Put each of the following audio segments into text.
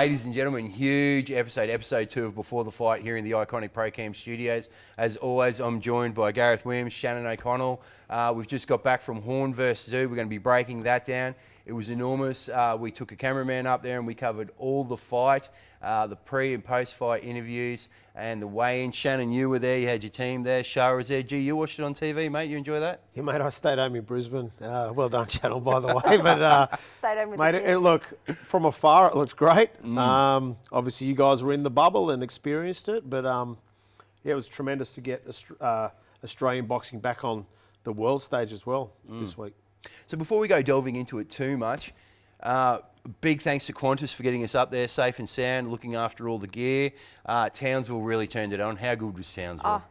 Ladies and gentlemen, huge episode 2 of Before the Fight here in the iconic ProCam studios. As always, I'm joined by Gareth Williams, Shannon O'Connell. We've just got back from Horn versus Zoo. We're going to be breaking that down. It was enormous. We took a cameraman up there and we covered all the fight, the pre and post-fight interviews and the weigh-in. Shannon, you were there. You had your team there. Shah was there. Gee, you watched it on TV, mate. You enjoy that? Yeah, mate, I stayed home in Brisbane. Well done, Channel, by the way. But stayed home with mate, the kids. look, from afar, it looked great. Obviously, you guys were in the bubble and experienced it. But yeah, it was tremendous to get Australian boxing back on the world stage as well this week. So before we go delving into it too much, big thanks to Qantas for getting us up there safe and sound, looking after all the gear. Townsville really turned it on. How good was Townsville?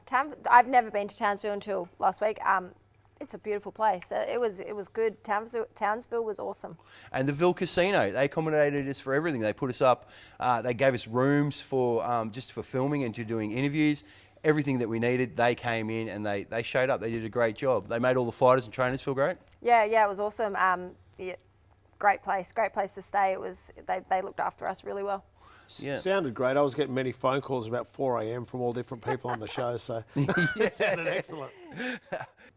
I've never been to Townsville until last week. It's a beautiful place. It was good. Townsville was awesome. And the Ville Casino, they accommodated us for everything. They put us up. They gave us rooms for just for filming and to doing interviews. Everything that we needed, they came in and they showed up. They did a great job. They made all the fighters and trainers feel great. Yeah, it was awesome. Yeah, great place to stay. It was they looked after us really well. Yeah. Sounded great. I was getting many phone calls about 4 a.m. from all different people on the show, so it sounded excellent.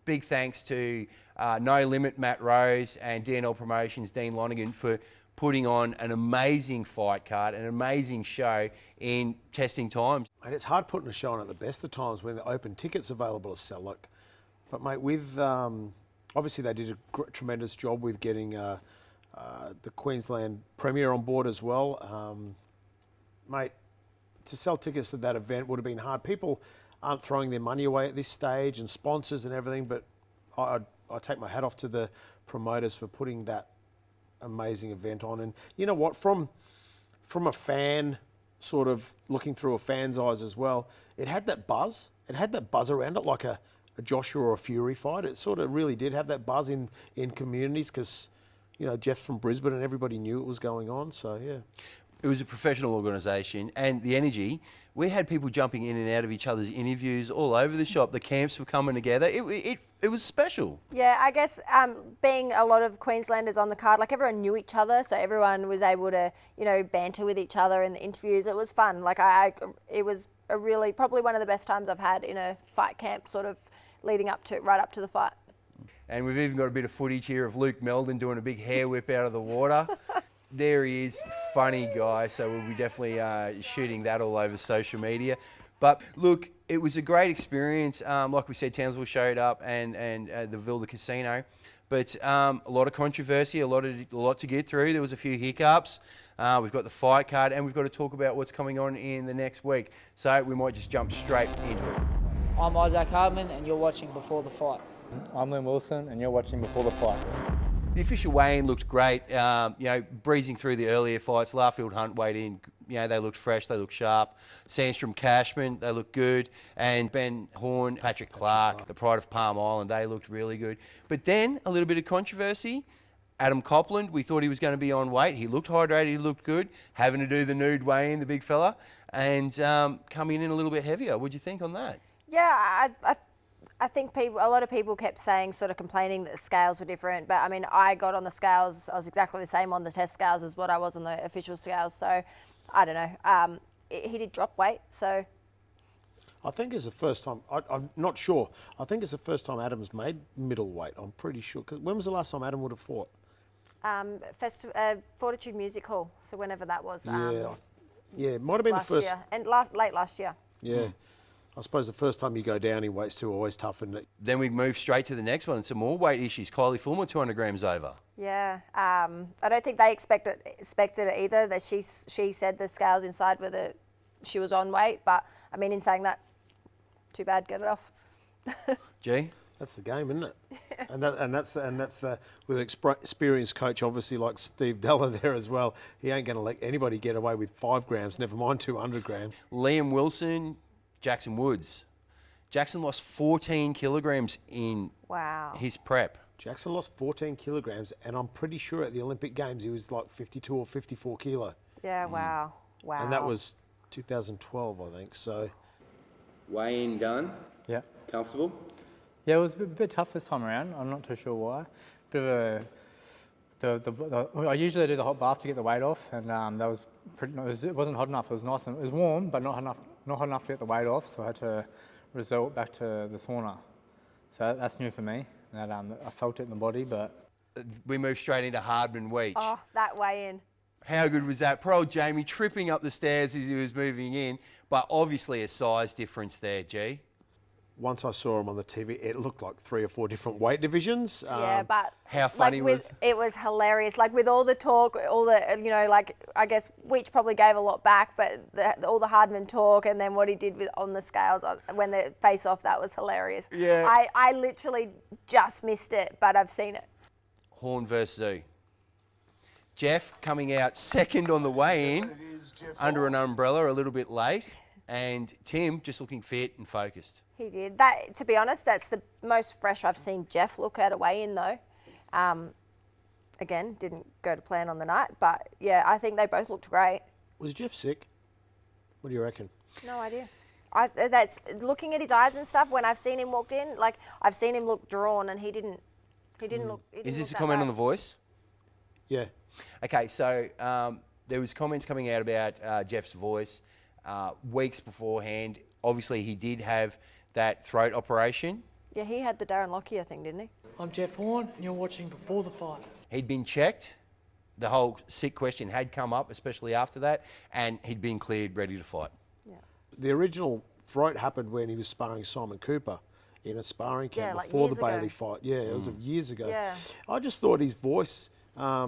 Big thanks to No Limit, Matt Rose, and DNL Promotions, Dean Lonergan, for putting on an amazing fight card, an amazing show in testing times. And it's hard putting a show on at the best of times when the open tickets available to sell. But mate, with obviously they did a tremendous job with getting the Queensland Premier on board as well. Mate, to sell tickets at that event would have been hard. People aren't throwing their money away at this stage, and sponsors and everything, but I take my hat off to the promoters for putting that amazing event on. And you know what, from a fan, sort of looking through a fan's eyes as well, it had that buzz. It had that buzz around it, like a Joshua or a Fury fight. It sort of really did have that buzz in communities because, you know, Jeff's from Brisbane and everybody knew it was going on. So yeah. It was a professional organisation, and the energy, we had people jumping in and out of each other's interviews all over the shop. The camps were coming together. It was special. Yeah, I guess being a lot of Queenslanders on the card, like everyone knew each other, so everyone was able to, you know, banter with each other in the interviews. It was fun. Like it was a really, probably one of the best times I've had in a fight camp, sort of leading up to, right up to the fight. And we've even got a bit of footage here of Luke Meldon doing a big hair whip out of the water. There he is, funny guy, so we'll be definitely shooting that all over social media. But look, it was a great experience. Like we said, Townsville showed up and the Ville, the casino. But a lot of controversy, a lot to get through. There was a few hiccups. We've got the fight card and we've got to talk about what's coming on in the next week. So we might just jump straight into it. I'm Isaac Hardman and you're watching Before the Fight. I'm Lynn Wilson and you're watching Before the Fight. The official weigh-in looked great. You know, breezing through the earlier fights, Larfield Hunt weighed in. You know, they looked fresh, they looked sharp. Sandstrom Cashman, they looked good. And Ben Horn, Patrick Clark, the pride of Palm Island, they looked really good. But then a little bit of controversy. Adam Copland, we thought he was going to be on weight. He looked hydrated, he looked good. Having to do the nude weigh-in, the big fella, and coming in a little bit heavier. What'd you think on that? Yeah, I think a lot of people kept saying, sort of complaining that the scales were different. But I mean, I got on the scales, I was exactly the same on the test scales as what I was on the official scales. So I don't know. He did drop weight, so. I think it's the first time, I'm not sure. I think it's the first time Adam's made middleweight, I'm pretty sure. Because when was the last time Adam would have fought? Fortitude Music Hall, so whenever that was. Yeah, it might have been the first. Year, and late last year. Yeah. I suppose the first time you go down in weight's too always tough, isn't it? Then we move straight to the next one. Some more weight issues. Kylie Fulmer, 200 grams over. Yeah, I don't think they expected it either. That she said the scales inside were she was on weight, but I mean, in saying that, too bad, get it off. Gee, that's the game, isn't it? Yeah. and that's the with an experienced coach, obviously like Steve Della there as well. He ain't going to let anybody get away with 5 grams, never mind 200 grams. Liam Wilson, Jackson Woods. Jackson lost 14 kilograms in his prep. Jackson lost 14 kilograms, and I'm pretty sure at the Olympic Games he was like 52 or 54 kilo. Yeah, wow. And that was 2012, I think. So, Weigh-in done. Yeah. Comfortable. Yeah, it was a bit tough this time around. I'm not too sure why. Bit of I usually do the hot bath to get the weight off, and that was it wasn't hot enough. It was nice and it was warm, but not hot enough to get the weight off. So I had to resort back to the sauna. So that's new for me. That I felt it in the body, but We move straight into Hardman Weech. Oh, that weigh in. How good was that? Poor old Jamie tripping up the stairs as he was moving in, but obviously a size difference there, G. Once I saw him on the TV, it looked like 3 or 4 different weight divisions. Yeah, but How funny it was hilarious. Like with all the talk, all the I guess Weech probably gave a lot back, but all the Hardman talk and then what he did on the scales when the face off, that was hilarious. Yeah. I literally just missed it, but I've seen it. Horn versus Zoo. Jeff coming out second on the weigh-in, under an umbrella, a little bit late, and Tim just looking fit and focused. He did. That, to be honest, that's the most fresh I've seen Jeff look at a weigh-in though. Again, didn't go to plan on the night, but yeah, I think they both looked great. Was Jeff sick? What do you reckon? No idea. That's looking at his eyes and stuff. When I've seen him walked in, like I've seen him look drawn, and he didn't look. Is this a comment on The Voice? Yeah. Okay, so there was comments coming out about Jeff's voice weeks beforehand. Obviously, he did have that throat operation. Yeah, he had the Darren Lockyer thing, didn't he? I'm Jeff Horn, and you're watching Before the Fight. He'd been checked. The whole sick question had come up, especially after that, and he'd been cleared, ready to fight. Yeah. The original throat happened when he was sparring Simon Cooper in a sparring camp Yeah, like before the years ago. Bailey fight. Yeah, it was years ago. Yeah. I just thought his voice, I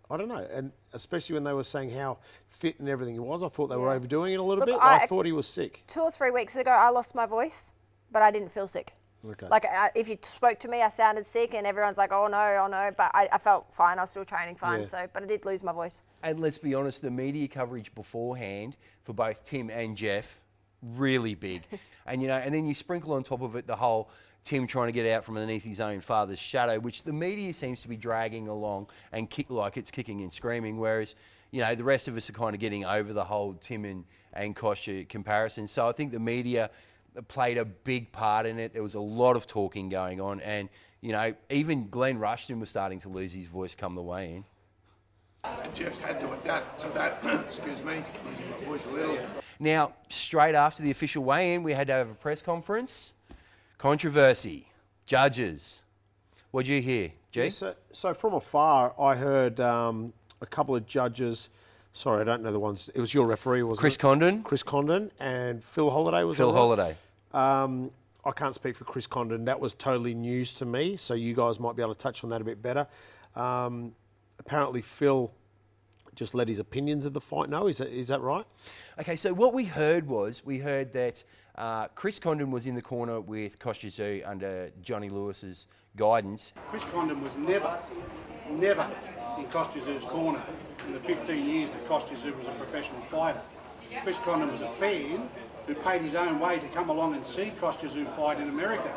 don't know, and especially when they were saying how fit and everything he was, I thought they were overdoing it a little Look, bit. I thought he was sick. 2 or 3 weeks ago, I lost my voice, but I didn't feel sick. Okay. Like if you spoke to me, I sounded sick, and everyone's like, "Oh no!" But I felt fine. I was still training fine. Yeah. So, but I did lose my voice. And let's be honest, the media coverage beforehand for both Tim and Jeff, really big. And and then you sprinkle on top of it the whole Tim trying to get out from underneath his own father's shadow, which the media seems to be dragging along and kick like it's kicking and screaming, whereas the rest of us are kind of getting over the whole Tim and Kostya comparison. So I think the media played a big part in it. There was a lot of talking going on, and even Glenn Rushton was starting to lose his voice come the way in. And Jeff's had to adapt to that. Excuse me, losing my voice a little. Now, straight after the official weigh-in, we had to have a press conference. Controversy, judges. What'd you hear, G? Yeah, so from afar, I heard a couple of judges. Sorry, I don't know the ones. It was your referee, wasn't Chris it? Condon. Chris Condon and Phil Holliday was Phil Holliday. I can't speak for Chris Condon. That was totally news to me, so you guys might be able to touch on that a bit better. Apparently, Phil just let his opinions of the fight know. Is that right? Okay, so what we heard that Chris Condon was in the corner with Kostya Tszyu under Johnny Lewis's guidance. Chris Condon was never in Kostya Tszyu's corner in the 15 years that Kostya Tszyu was a professional fighter. Chris Condon was a fan who paid his own way to come along and see Kostya Tszyu fight in America.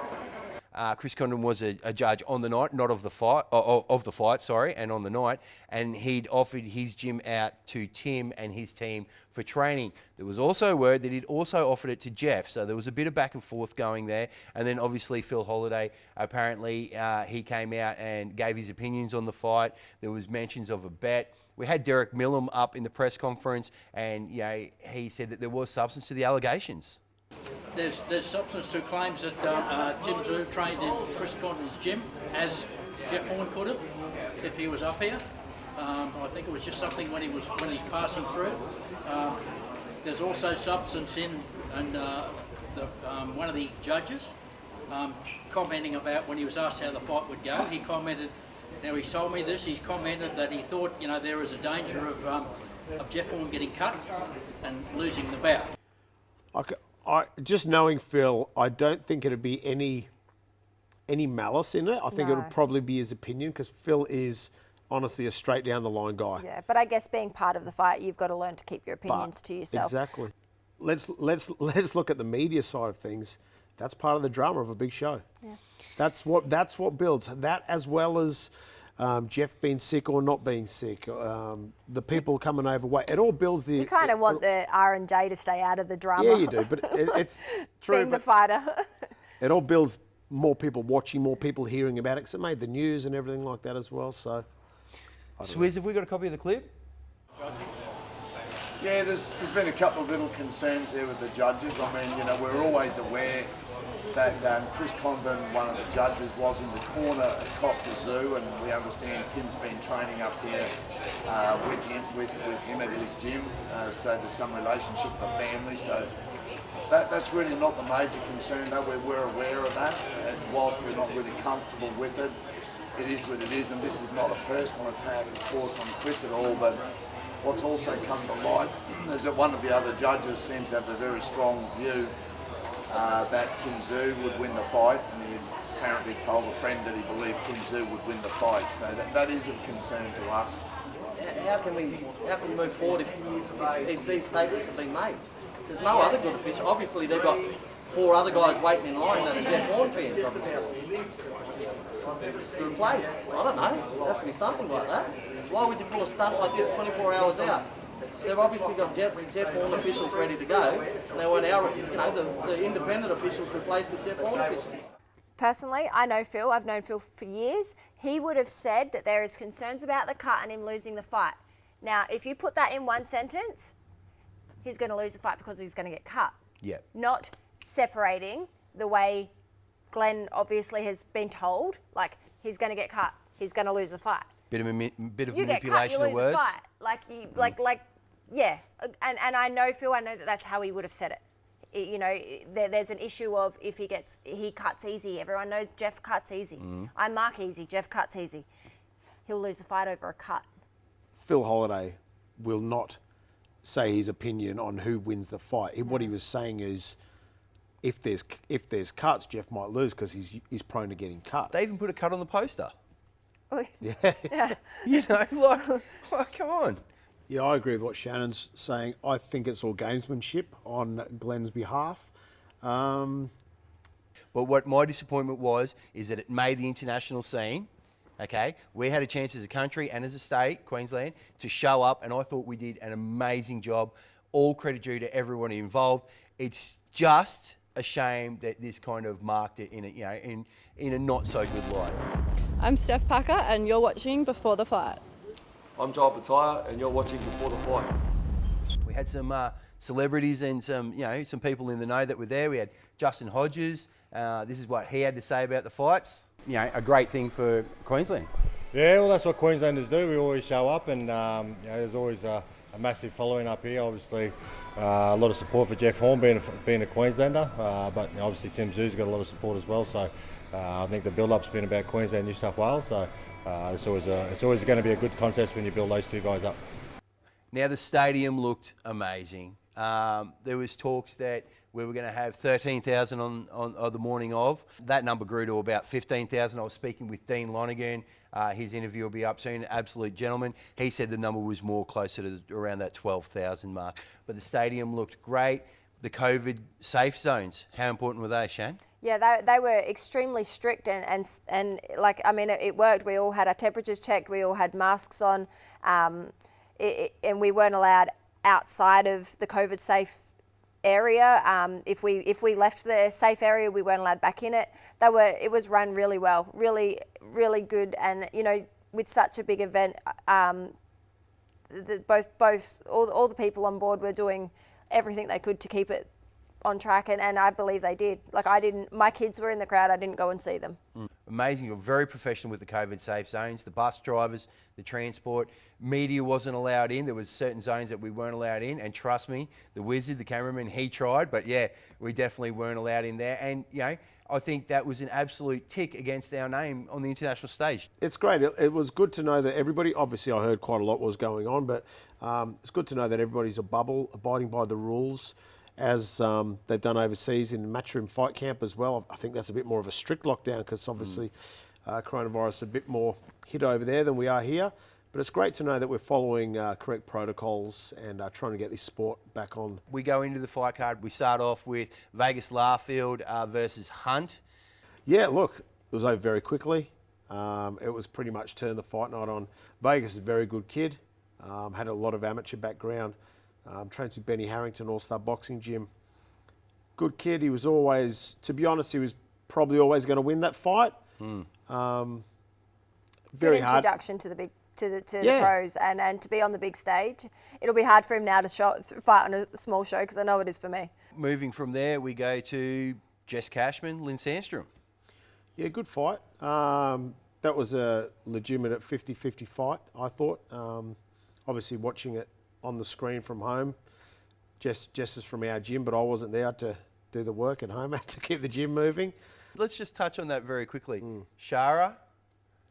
Chris Condon was a judge on the night, not of the fight, of the fight, sorry, and on the night, and he'd offered his gym out to Tim and his team for training. There was also word that he'd also offered it to Jeff, so there was a bit of back and forth going there. And then obviously Phil Holliday, apparently he came out and gave his opinions on the fight. There was mentions of a bet. We had Derek Millam up in the press conference, and he said that there was substance to the allegations. There's substance to claims that Tim Tszyu trained in Chris Condon's gym, as Jeff Horn could have, if he was up here. I think it was just something when he's passing through. There's also substance in one of the judges commenting about when he was asked how the fight would go. He commented. Now he told me this. He's commented that he thought there was a danger of Jeff Horn getting cut and losing the bout. Just knowing Phil, I don't think it'd be any malice in it. I think it would probably be his opinion, because Phil is honestly a straight down the line guy. Yeah, but I guess being part of the fight, you've got to learn to keep your opinions to yourself. Exactly. Let's look at the media side of things. That's part of the drama of a big show. Yeah. That's what builds that, as well as Jeff being sick or not being sick, the people coming overweight. It all builds the. You kind of want the R&J to stay out of the drama. Yeah, you do, but it's true. Being the fighter. It all builds more people watching, more people hearing about it, because it made the news and everything like that as well. So, Swizz, have we got a copy of the clip? Yeah, there's been a couple of little concerns there with the judges. I mean, you know, we're always aware that Chris Condon, one of the judges, was in the corner at Costa Zoo, and we understand Tim's been training up here with him at his gym, so there's some relationship with the family. So that's really not the major concern, though. We're aware of that, and whilst we're not really comfortable with it, it is what it is, and this is not a personal attack, of course, on Chris at all, but what's also come to light is that one of the other judges seems to have a very strong view that Tim Tszyu would win the fight, and he apparently told a friend that he believed Tim Tszyu would win the fight, so that is of concern to us. How can we move forward if these statements have been made? There's no other good official. Obviously, they've got 4 other guys waiting in line that are Jeff Horn fans, obviously. To replace, I don't know, there has to be something like that. Why would you pull a stunt like this 24 hours out? They've obviously got Jeff Horn officials ready to go, and they want the independent officials replaced with Jeff Horn officials. Personally, I know Phil. I've known Phil for years. He would have said that there is concerns about the cut and him losing the fight. Now, if you put that in one sentence, he's going to lose the fight because he's going to get cut. Yeah. Not separating the way Glenn obviously has been told, like he's going to get cut, he's going to lose the fight. Bit of You manipulation get cut, you lose of words. the fight. Yeah. And I know Phil. I know that that's how he would have said it. You know, there's an issue of if he cuts easy. Everyone knows Jeff cuts easy. I mark easy. Jeff cuts easy. He'll lose the fight over a cut. Phil Holliday will not say his opinion on who wins the fight. What he was saying is, if there's cuts, Jeff might lose because he's prone to getting cut. They even put a cut on the poster. Yeah. You know, like, come on. Yeah, I agree with what Shannon's saying. I think it's all gamesmanship on Glenn's behalf. But what my disappointment was is that it made the international scene. Okay, we had a chance as a country and as a state, Queensland, to show up, and I thought we did an amazing job. All credit due to everyone involved. It's just a shame that this kind of marked it in a not so good light. I'm Steph Packer, and you're watching Before the Fight. I'm Joel Battaya, and you're watching Before the Fight. We had some celebrities and some people in the know that were there. We had Justin Hodges. This is what he had to say about the fights. You know, a great thing for Queensland. Yeah, well, that's what Queenslanders do. We always show up, and there's always a massive following up here. Obviously, a lot of support for Jeff Horn being a Queenslander, but obviously Tim Tszyu's got a lot of support as well. So I think the build-up's been about Queensland, New South Wales. So it's always going to be a good contest when you build those 2 guys up. Now the stadium looked amazing. There was talks that we were going to have 13,000 on the morning of. That number grew to about 15,000. I was speaking with Dean Lonergan. His interview will be up soon. Absolute gentleman. He said the number was more closer to around that 12,000 mark. But the stadium looked great. The COVID safe zones, how important were they, Shan? Yeah, they were extremely strict and like, I mean, it worked. We all had our temperatures checked. We all had masks on, and we weren't allowed outside of the COVID safe area. If we left the safe area, we weren't allowed back in it. It was run really well, really, really good. And you know, with such a big event, both all the people on board were doing everything they could to keep it on track, and I believe they did. Like, my kids were in the crowd, I didn't go and see them. Amazing. You're very professional with the COVID safe zones, the bus drivers, the transport. Media wasn't allowed in. There was certain zones that we weren't allowed in, and trust me, the wizard, the cameraman, he tried, but yeah, we definitely weren't allowed in there. And you know, I think that was an absolute tick against our name on the international stage. It's great. It was good to know that everybody, obviously I heard quite a lot was going on, but it's good to know that everybody's a bubble, abiding by the rules, as they've done overseas in Matchroom Fight Camp as well. I think that's a bit more of a strict lockdown because obviously coronavirus is a bit more hit over there than we are here. But it's great to know that we're following correct protocols and trying to get this sport back on. We go into the fight card. We start off with Vegas Larfield versus Hunt. Yeah, look, it was over very quickly. It was pretty much turned the fight night on. Vegas is a very good kid. Had a lot of amateur background. Trains with Benny Harrington, All-Star Boxing Gym. Good kid. He was always, to be honest, he was probably always going to win that fight. Very good hard. introduction to the to the Yeah. pros and to be on the big stage. It'll be hard for him now to fight on a small show, because I know it is for me. Moving from there, we go to Jess Cashman, Lynn Sandstrom. Yeah, good fight. That was a legitimate 50-50 fight, I thought. Obviously, watching it on the screen from home, Jess is from our gym, but I wasn't there to do the work at home. I had to keep the gym moving. Let's just touch on that very quickly. Shara,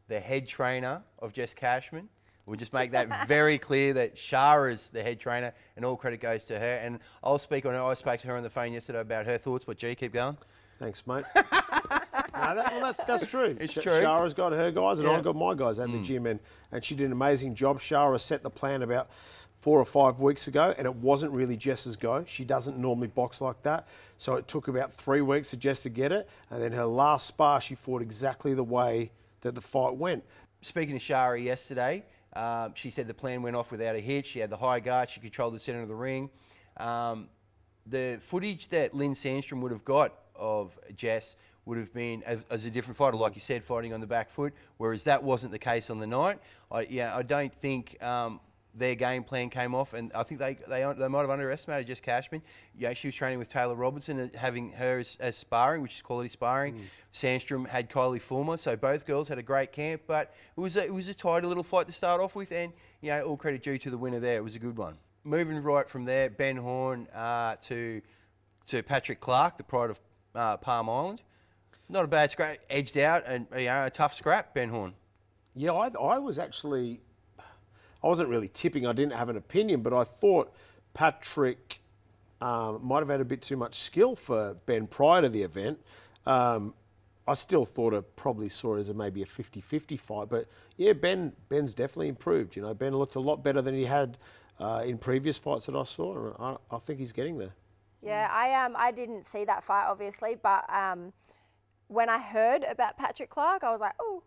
the head trainer of Jess Cashman. We'll just make that very clear that Shara is the head trainer, and all credit goes to her. And I'll speak on her. I spoke to her on the phone yesterday about her thoughts. But G, keep going. Thanks, mate. That's true. It's true. Shara's got her guys, and Yeah. I've got my guys at the gym, and she did an amazing job. Shara set the plan about 4 or 5 weeks ago, and it wasn't really Jess's go. She doesn't normally box like that, so it took about 3 weeks for Jess to get it, and then her last spar, she fought exactly the way that the fight went. Speaking to Shara yesterday, she said the plan went off without a hitch. She had the high guard. She controlled the centre of the ring. The footage that Lynn Sandstrom would have got of Jess would have been as a different fighter, like you said, fighting on the back foot, whereas that wasn't the case on the night. I don't think their game plan came off, and I think they might have underestimated Jess Cashman. Yeah, she was training with Taylor Robertson and having her as sparring, which is quality sparring. Sandstrom had Kylie Fulmer, so both girls had a great camp, but it was a tighter little fight to start off with, and all credit due to the winner there. It was a good one. Moving right from there, Ben Horn to Patrick Clark, the pride of Palm Island. Not a bad scrap, edged out, and a tough scrap, Ben Horn. Yeah, I was actually, I wasn't really tipping. I didn't have an opinion, but I thought Patrick might have had a bit too much skill for Ben prior to the event. I still thought it probably saw it as maybe a 50-50 fight, but yeah, Ben's definitely improved. Ben looked a lot better than he had in previous fights that I saw, and I think he's getting there. Yeah, I didn't see that fight, obviously, but when I heard about Patrick Clark, I was like, oh,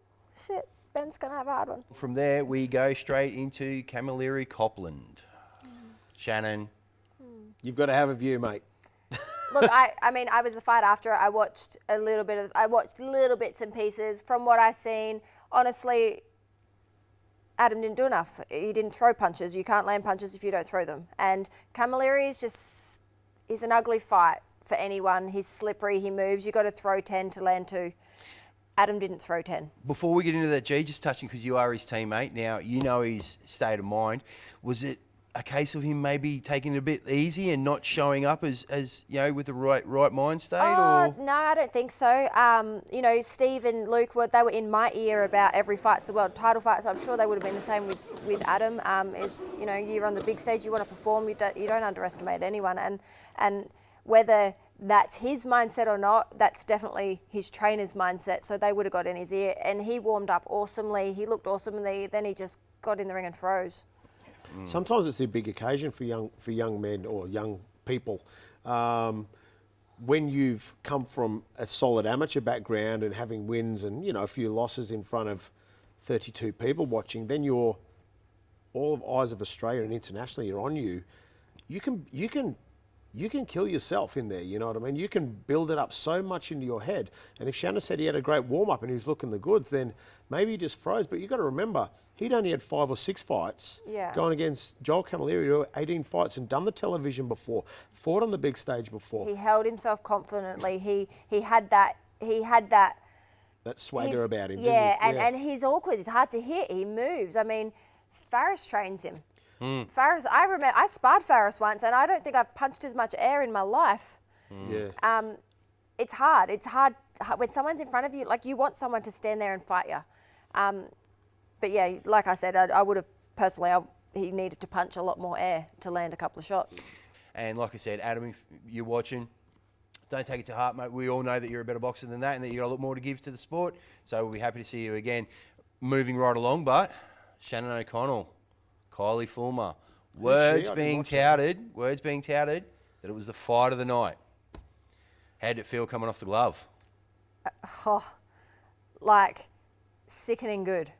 shit, Ben's going to have a hard one. From there, we go straight into Camilleri Copland. Shannon. You've got to have a view, mate. Look, I mean, I was the fight after. I watched little bits and pieces. From what I seen, honestly, Adam didn't do enough. He didn't throw punches. You can't land punches if you don't throw them. And Camilleri is an ugly fight for anyone. He's slippery, he moves. You got to throw 10 to land 2. Adam didn't throw 10. Before we get into that, G, just touching, because you are his teammate, now you know his state of mind. Was it a case of him maybe taking it a bit easy and not showing up as with the right mind state? Or? No, I don't think so. Steve and Luke, they were in my ear about every fight's a world title fight, so I'm sure they would have been the same with Adam. It's, you're on the big stage, you want to perform, you don't underestimate anyone. And whether that's his mindset or not, that's definitely his trainer's mindset, so they would have got in his ear. And he warmed up awesomely, he looked awesome, and then he just got in the ring and froze. Sometimes it's a big occasion for young men or young people. When you've come from a solid amateur background and having wins and a few losses in front of 32 people watching, then you're all of eyes of Australia and internationally are on you. You can kill yourself in there. You know what I mean? You can build it up so much into your head. And if Shannon said he had a great warm up and he was looking the goods, then maybe he just froze. But you got to remember, he'd only had 5 or 6 fights going against Joel Camilleri, who had 18 fights and done the television before, fought on the big stage before. He held himself confidently. He had that swagger about him. Yeah, didn't he? and he's awkward. He's hard to hit. He moves. I mean, Faris trains him. Faris, I remember I sparred Faris once, and I don't think I've punched as much air in my life. Yeah. It's hard. It's hard when someone's in front of you. Like, you want someone to stand there and fight you. But yeah, like I said, I would have personally. He needed to punch a lot more air to land a couple of shots. And like I said, Adam, if you're watching, don't take it to heart, mate. We all know that you're a better boxer than that, and that you got a lot more to give to the sport. So we'll be happy to see you again. Moving right along, but Shannon O'Connell, Kylie Fulmer, words being touted that it was the fight of the night. How did it feel coming off the glove? Sickening good.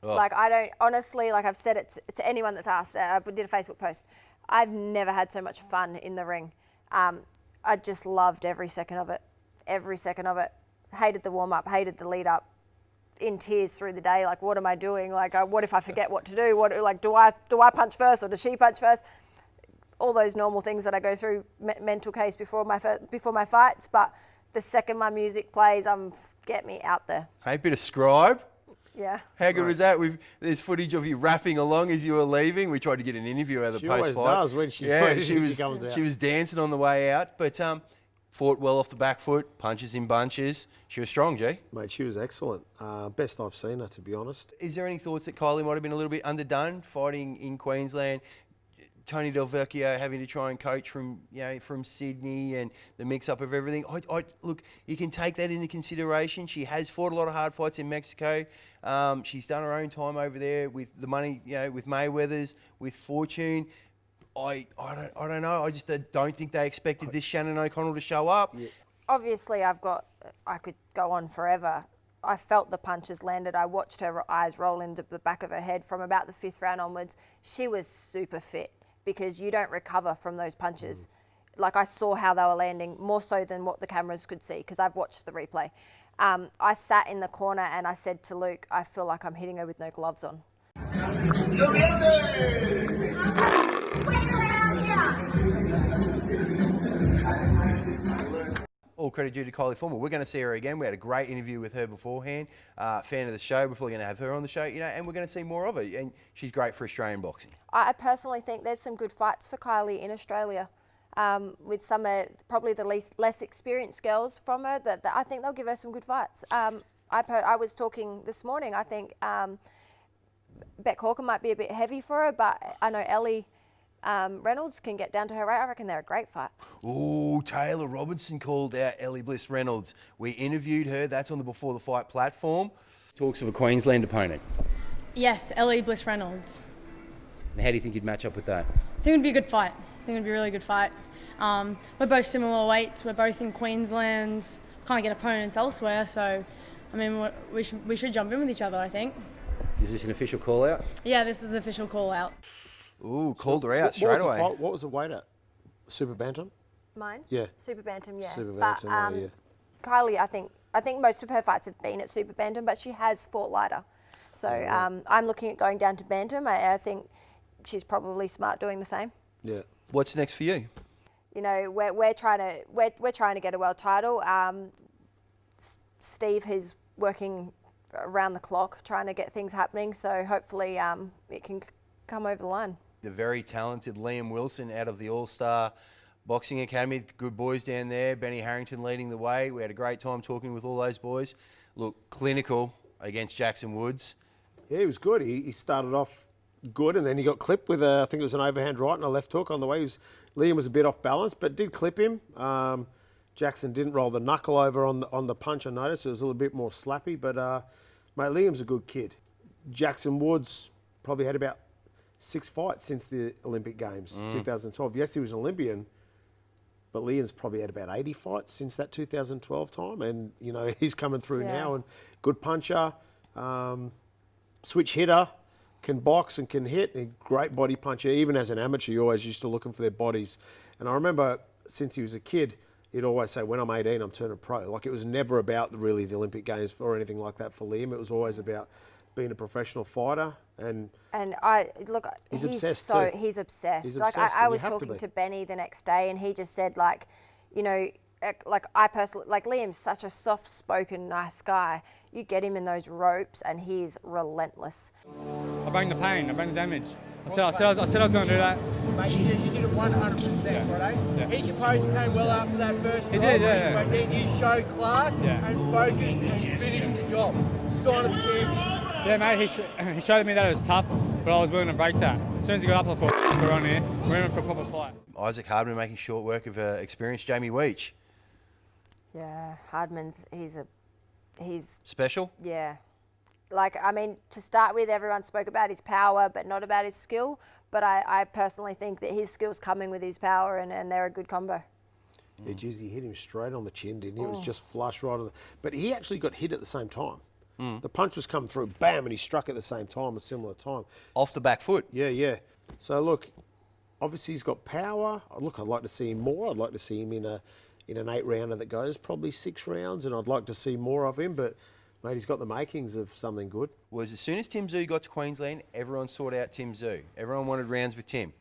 Oh. I don't, honestly, I've said it to anyone that's asked, I did a Facebook post, I've never had so much fun in the ring. I just loved every second of it. Hated the warm-up, hated the lead-up. in tears through the day. Like, what am I doing? Like, what if I forget what to do? Do I punch first or does she punch first? All those normal things that I go through mental case before my fights. But the second my music plays, get me out there. Hey, bit of Scribe. Yeah. How good was that? There's footage of you rapping along as you were leaving. We tried to get an interview out of the post-fight. She always does when she comes out. She was dancing on the way out, but fought well off the back foot, punches in bunches. She was strong, G. Mate, she was excellent. Best I've seen her, to be honest. Is there any thoughts that Kylie might have been a little bit underdone fighting in Queensland? Tony Del Vecchio having to try and coach from Sydney and the mix-up of everything. Look, you can take that into consideration. She has fought a lot of hard fights in Mexico. She's done her own time over there with the money, with Mayweather's, with Fortune. I don't know. I just don't think they expected this Shannon O'Connell to show up. Yeah. Obviously, I could go on forever. I felt the punches landed. I watched her eyes roll into the back of her head from about the 5th round onwards. She was super fit because you don't recover from those punches. Like, I saw how they were landing more so than what the cameras could see because I've watched the replay. I sat in the corner and I said to Luke, I feel like I'm hitting her with no gloves on. All credit due to Kylie Fulmer. We're going to see her again. We had a great interview with her beforehand. Fan of the show. We're probably going to have her on the show, and we're going to see more of her. And she's great for Australian boxing. I personally think there's some good fights for Kylie in Australia. With some probably the less experienced girls from her, that I think they'll give her some good fights. I was talking this morning. I think Beck Hawker might be a bit heavy for her, but I know Ellie Reynolds can get down to her weight. I reckon they're a great fight. Ooh, Taylor Robinson called out Ellie Bliss Reynolds. We interviewed her. That's on the Before the Fight platform. Talks of a Queensland opponent. Yes, Ellie Bliss Reynolds. And how do you think you'd match up with that? I think it would be a good fight. I think it would be a really good fight. We're both similar weights. We're both in Queensland. Kind of get opponents elsewhere. So, I mean, we should jump in with each other, I think. Is this an official call out? Yeah, this is an official call out. Ooh, called her out straight away. What was the weight at? Super bantam? Mine? Yeah. Super bantam, yeah. Super bantam, yeah. Kylie, I think most of her fights have been at super bantam, but she has fought lighter. So I'm looking at going down to bantam. I think she's probably smart doing the same. Yeah. What's next for you? You know, we're trying to get a world title. Steve is working around the clock trying to get things happening. So hopefully it can come over the line. The very talented Liam Wilson out of the All-Star Boxing Academy. Good boys down there. Benny Harrington leading the way. We had a great time talking with all those boys. Look, clinical against Jackson Woods. Yeah, he was good. He started off good and then he got clipped with I think it was an overhand right and a left hook on the way. Liam was a bit off balance, but did clip him. Jackson didn't roll the knuckle over on the punch, I noticed. It was a little bit more slappy, but mate, Liam's a good kid. Jackson Woods probably had about 6 fights since the Olympic Games, 2012. Yes, he was an Olympian, but Liam's probably had about 80 fights since that 2012 time. And, you know, he's coming through now. And good puncher, switch hitter, can box and can hit. And great body puncher. Even as an amateur, you always used to look for their bodies. And I remember since he was a kid, he'd always say, when I'm 18, I'm turning pro. Like, it was never about really the Olympic Games or anything like that for Liam. It was always about being a professional fighter. And he's obsessed too. He's obsessed. Like, I was talking to Benny the next day and he just said, like, you know, like I personally, like Liam's such a soft-spoken, nice guy. You get him in those ropes and he's relentless. I bring the pain, I bring the damage. I said I was going to do that. Mate, you did it 100%, right? Yeah. Hit your pose came well after that first He did, yeah. But then you showed class and focus and finished the job. Sign of the champion. Yeah, mate, he showed me that it was tough, but I was willing to break that. As soon as he got up, I thought, we're on here. We're in for a proper fight. Isaac Hardman making short work of experienced Jamie Weech. Yeah, Hardman's, he's... Special? Yeah. Like, I mean, to start with, everyone spoke about his power, but not about his skill. But I personally think that his skill's coming with his power, and they're a good combo. Yeah, geez, he hit him straight on the chin, didn't he? It was just flush right on the... But he actually got hit at the same time. The punch was coming through, bam, and he struck at the same time, a similar time. Off the back foot. Yeah, yeah. So, look, obviously he's got power. Look, I'd like to see him more. I'd like to see him in an 8-rounder that goes probably 6 rounds, and I'd like to see more of him. But Mate, he's got the makings of something good. Was as soon as Tim Tszyu got to Queensland, everyone sought out Tim Tszyu. Everyone wanted rounds with Tim.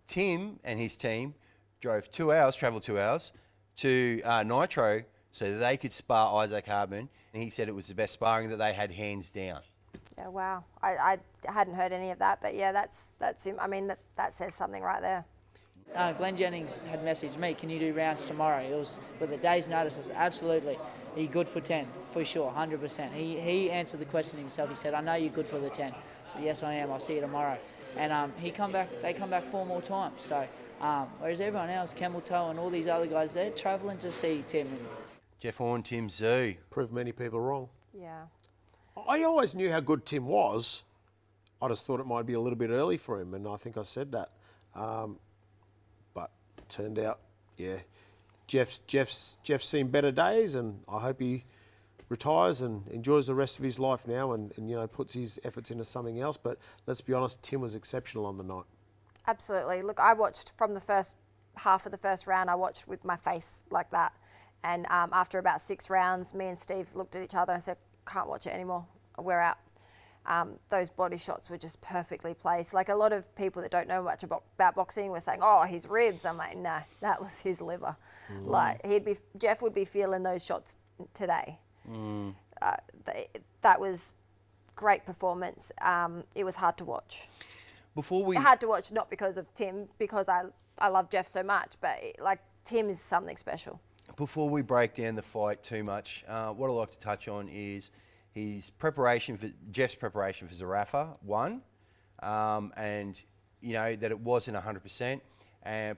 Tim and his team drove 2 hours, travelled 2 hours, to Nitro so that they could spar Isaac Hardman, and he said it was the best sparring that they had, hands down. Yeah, wow. I hadn't heard any of that, but yeah, that's I mean, that says something right there. Glenn Jennings had messaged me, can you do rounds tomorrow? It was with a day's notice. I said, absolutely. Are you good for 10? For sure, 100%. He answered the question himself. He said, I know you're good for the 10. So yes, I am. I'll see you tomorrow. And they come back 4 more times. So whereas everyone else, Camel Toe and all these other guys, they're travelling to see Tim. Jeff Horn, Tim Tszyu. Proved many people wrong. Yeah. I always knew how good Tim was. I just thought it might be a little bit early for him, and I think I said that. But turned out, yeah, Jeff's seen better days, and I hope he retires and enjoys the rest of his life now, and you know, puts his efforts into something else. But let's be honest, Tim was exceptional on the night. Absolutely. Look, I watched from the first half of the first round. I watched with my face like that, and after about 6 rounds, me and Steve looked at each other and said, "Can't watch it anymore. We're out." Those body shots were just perfectly placed. Like, a lot of people that don't know much about boxing were saying, "Oh, his ribs." I'm like, no, that was his liver. Like, Jeff would be feeling those shots today. That was great performance. It was hard to watch. Hard to watch, not because of Tim, because I love Jeff so much, but Tim is something special. Before we break down the fight too much, what I'd like to touch on is Jeff's preparation for Zarafa, one, and you know that it wasn't 100%,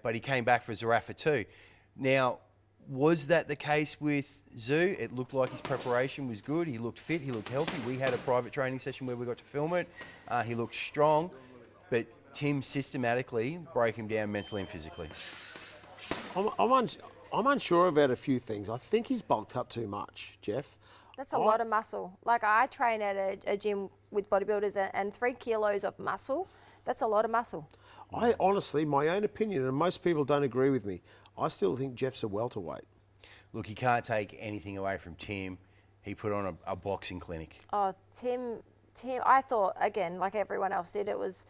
but he came back for Zarafa 2. Now, was that the case with Tszyu? It looked like his preparation was good. He looked fit. He looked healthy. We had a private training session where we got to film it. He looked strong, but Tim systematically broke him down mentally and physically. I'm unsure about a few things. I think he's bulked up too much, Jeff. That's a lot of muscle. Like, I train at a gym with bodybuilders, and 3 kilos of muscle, that's a lot of muscle. I honestly, my own opinion, and most people don't agree with me, I still think Jeff's a welterweight. Look, you can't take anything away from Tim. He put on a boxing clinic. Oh, Tim, I thought, again, like everyone else did, it was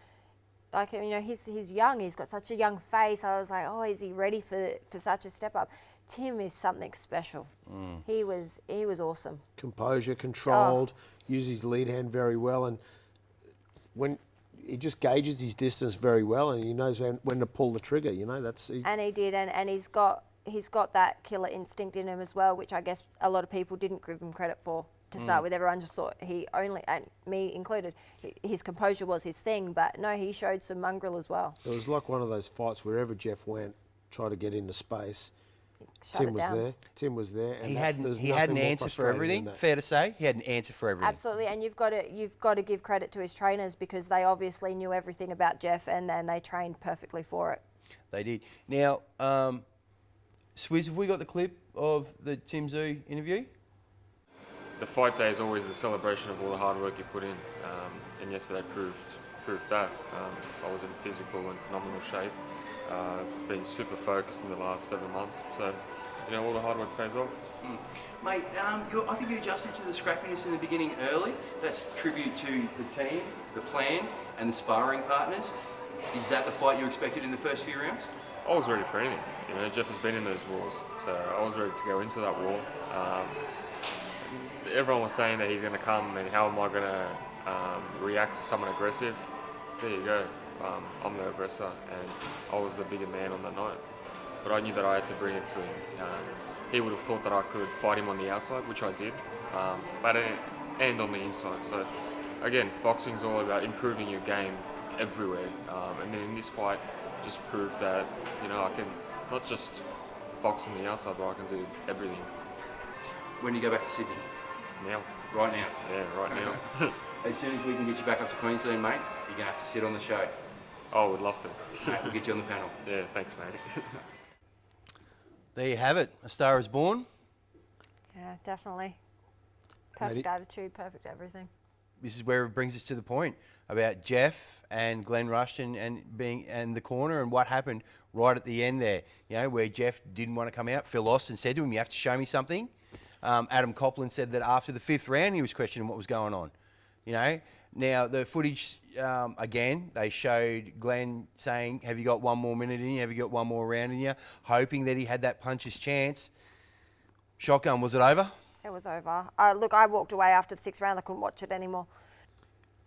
like, you know, he's young. He's got such a young face. I was like, oh, is he ready for such a step up? Tim is something special. He was awesome. Composure, controlled, uses his lead hand very well, and when he just gauges his distance very well, and he knows when to pull the trigger. You know, and he did, and he's got that killer instinct in him as well, which I guess a lot of people didn't give him credit for to start with. Everyone just thought he only, and me included, his composure was his thing, but no, he showed some mongrel as well. It was like one of those fights wherever Jeff went, tried to get into space. Tim was there. And he had an answer for everything. Fair to say, he had an answer for everything. Absolutely, and you've got to give credit to his trainers, because they obviously knew everything about Jeff, and then they trained perfectly for it. They did. Now, Swizz, have we got the clip of the Tim Tszyu interview? The fight day is always the celebration of all the hard work you put in, and yesterday proved that. I was in physical and phenomenal shape. Been super focused in the last 7 months, so you know all the hard work pays off. Mate, I think you adjusted to the scrappiness in the beginning early. That's tribute to the team, the plan, and the sparring partners. Is that the fight you expected in the first few rounds? I was ready for anything. You know, Jeff has been in those wars, so I was ready to go into that war. Everyone was saying that he's going to come, and how am I going to react to someone aggressive? There you go. I'm the aggressor, and I was the bigger man on that night. But I knew that I had to bring it to him. He would have thought that I could fight him on the outside, which I did, and on the inside. So again, boxing's all about improving your game everywhere. And then in this fight, just proved that, you know, I can not just box on the outside, but I can do everything. When do you go back to Sydney? Now. Right now? Yeah, right now. As soon as we can get you back up to Queensland, mate, you're going to have to sit on the show. Oh, would love to. Mate, we'll get you on the panel. Yeah, thanks, mate. There you have it. A Star is Born. Yeah, definitely. Perfect attitude, perfect everything. This is where it brings us to the point about Jeff and Glenn Rushton and the corner, and what happened right at the end there. You know, where Jeff didn't want to come out. Phil Austin said to him, "You have to show me something." Adam Copland said that after the 5th round, he was questioning what was going on. You know, now the footage, again, they showed Glenn saying, have you got one more minute in you? Have you got one more round in you? Hoping that he had that puncher's chance. Shotgun, was it over? It was over. Look, I walked away after the 6th round. I couldn't watch it anymore.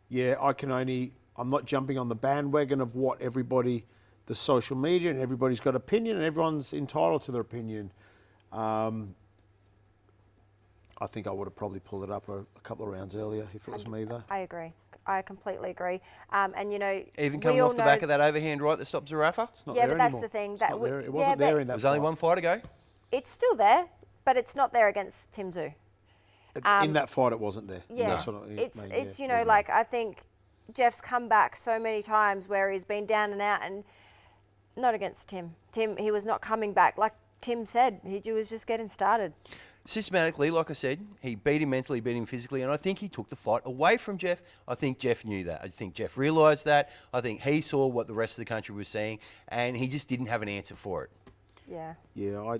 Yeah, I'm not jumping on the bandwagon of what everybody, the social media, and everybody's got opinion and everyone's entitled to their opinion. I think I would have probably pulled it up a couple of rounds earlier if it was me, though. I agree. I completely agree. And, you know, even coming off the back of that overhand right that stopped Zarafa? It's not yeah, there but anymore. That's the thing. It's that not there. It wasn't there in that There's only one fight to go. It's still there, but it's not there against Tim Tszyu. In that fight, it wasn't there. Yeah, That's what I mean, it's yeah, you know, like I think Jeff's come back so many times where he's been down and out, and not against Tim. Tim, he was not coming back. Like Tim said, he was just getting started. Systematically, like I said, he beat him mentally, beat him physically, and I think he took the fight away from Jeff. I think Jeff knew that. I think Jeff realised that. I think he saw what the rest of the country was seeing, and he just didn't have an answer for it. Yeah. Yeah,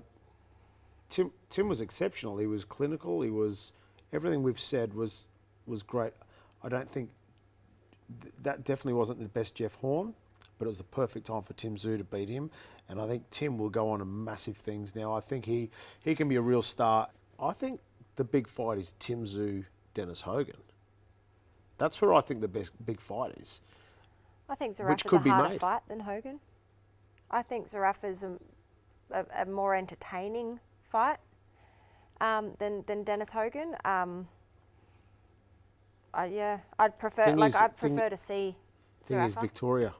Tim was exceptional. He was clinical. He was everything we've said was great. I don't think that definitely wasn't the best Jeff Horn, but it was the perfect time for Tim Tszyu to beat him. And I think Tim will go on to massive things now. I think he can be a real star. I think the big fight is Tim Tszyu, Dennis Hogan. That's where I think the big fight is. I think Zarafa's a harder fight than Hogan. I think Zarafa's a more entertaining fight than Dennis Hogan. Yeah, I'd prefer to see Zarafa. Thing is Victoria.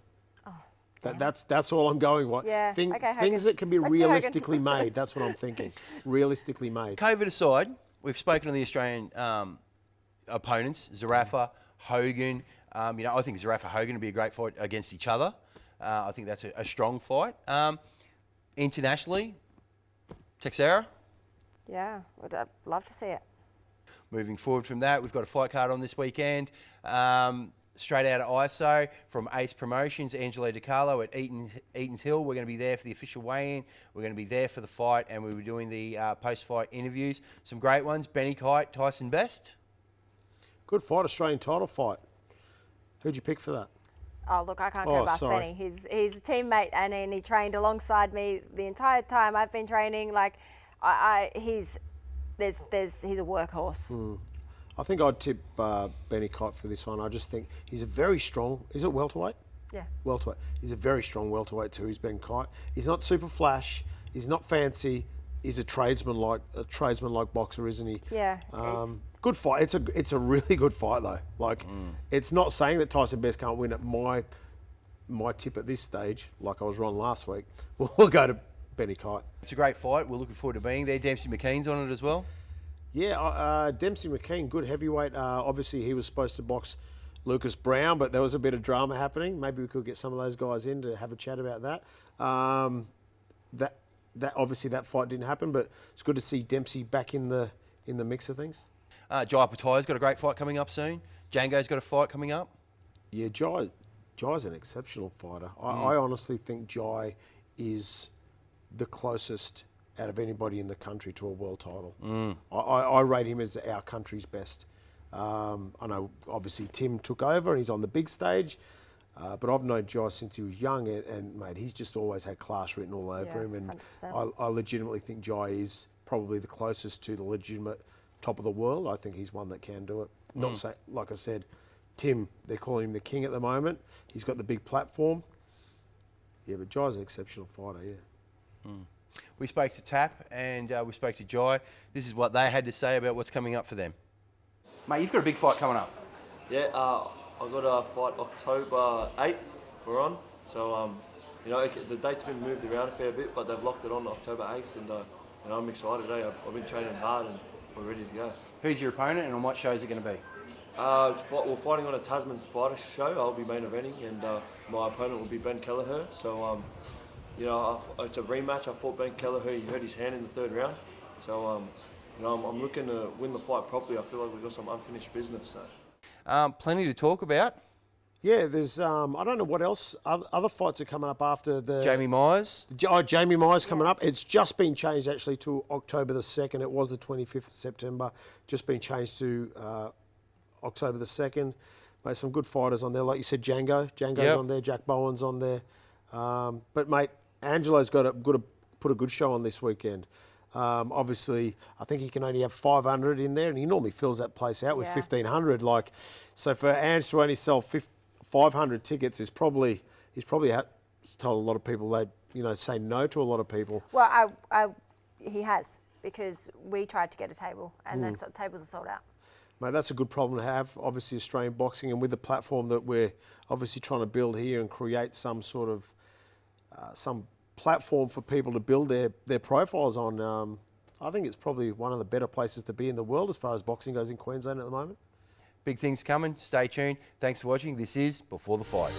That's all I'm going with. Yeah, okay, things that can be realistically made. That's what I'm thinking. Realistically made. COVID aside, we've spoken to the Australian opponents, Zarafa, Hogan. I think Zarafa Hogan would be a great fight against each other. I think that's a strong fight. Internationally, Teixeira. Yeah, I'd love to see it. Moving forward from that, we've got a fight card on this weekend. Straight out of ISO from Ace Promotions, Angelo DiCarlo at Eaton's Hill. We're going to be there for the official weigh-in. We're going to be there for the fight, and we'll be doing the post-fight interviews. Some great ones. Benny Kite, Tyson Best. Good fight, Australian title fight. Who'd you pick for that? Oh, look, I can't go past Benny. He's a teammate, and he trained alongside me the entire time I've been training. Like, he's a workhorse. I think I'd tip Benny Kite for this one. I just think he's a very strong. Is it welterweight? Yeah. Welterweight. He's a very strong welterweight too. He's Ben Kite. He's not super flash. He's not fancy. He's a tradesman-like boxer, isn't he? Yeah. Good fight. It's a really good fight though. Like, it's not saying that Tyson Best can't win it. My tip at this stage, like I was wrong last week, we'll go to Benny Kite. It's a great fight. We're looking forward to being there. Dempsey McKean's on it as well. Yeah, Dempsey McKean, good heavyweight. Obviously, he was supposed to box Lucas Brown, but there was a bit of drama happening. Maybe we could get some of those guys in to have a chat about that. That obviously that fight didn't happen, but it's good to see Dempsey back in the mix of things. Jai Patai's got a great fight coming up soon. Django's got a fight coming up. Yeah, Jai's an exceptional fighter. I honestly think Jai is the closest out of anybody in the country to a world title. I rate him as our country's best. I know obviously Tim took over and he's on the big stage, but I've known Jai since he was young, and mate, he's just always had class written all over him, and 100%. I legitimately think Jai is probably the closest to the legitimate top of the world. I think he's one that can do it. Not say, like I said, Tim, they're calling him the king at the moment. He's got the big platform. Yeah, but Jai's an exceptional fighter, yeah. We spoke to Tap and we spoke to Jai. This is what they had to say about what's coming up for them. Mate, you've got a big fight coming up. Yeah, I got a fight October 8th. We're on. So, the date's been moved around a fair bit, but they've locked it on October 8th, and I'm excited. I've been training hard and we're ready to go. Who's your opponent and on what show is it going to be? We're fighting on a Tasman Fighter show. I'll be main eventing, and my opponent will be Ben Kelleher. So, it's a rematch. I fought Ben Kelleher. He hurt his hand in the 3rd round. So, I'm looking to win the fight properly. I feel like we've got some unfinished business. So. Plenty to talk about. Yeah, there's I don't know what else. Other fights are coming up after the Jamie Myers. Jamie Myers coming up. It's just been changed actually to October the 2nd. It was the 25th of September. Just been changed to October the 2nd. Mate, some good fighters on there. Like you said, Django's on there. Jack Bowen's on there. But mate, Angelo's got to put a good show on this weekend. Obviously, I think he can only have 500 in there, and he normally fills that place out with 1,500. Like, so for Ange to only sell 500 tickets he's probably told a lot of people they'd say no to a lot of people. Well, he has, because we tried to get a table and the tables are sold out. Mate, that's a good problem to have. Obviously, Australian boxing, and with the platform that we're obviously trying to build here and create some sort of some platform for people to build their profiles on. I think it's probably one of the better places to be in the world as far as boxing goes in Queensland at the moment. Big things coming. Stay tuned. Thanks for watching. This is Before the Fight.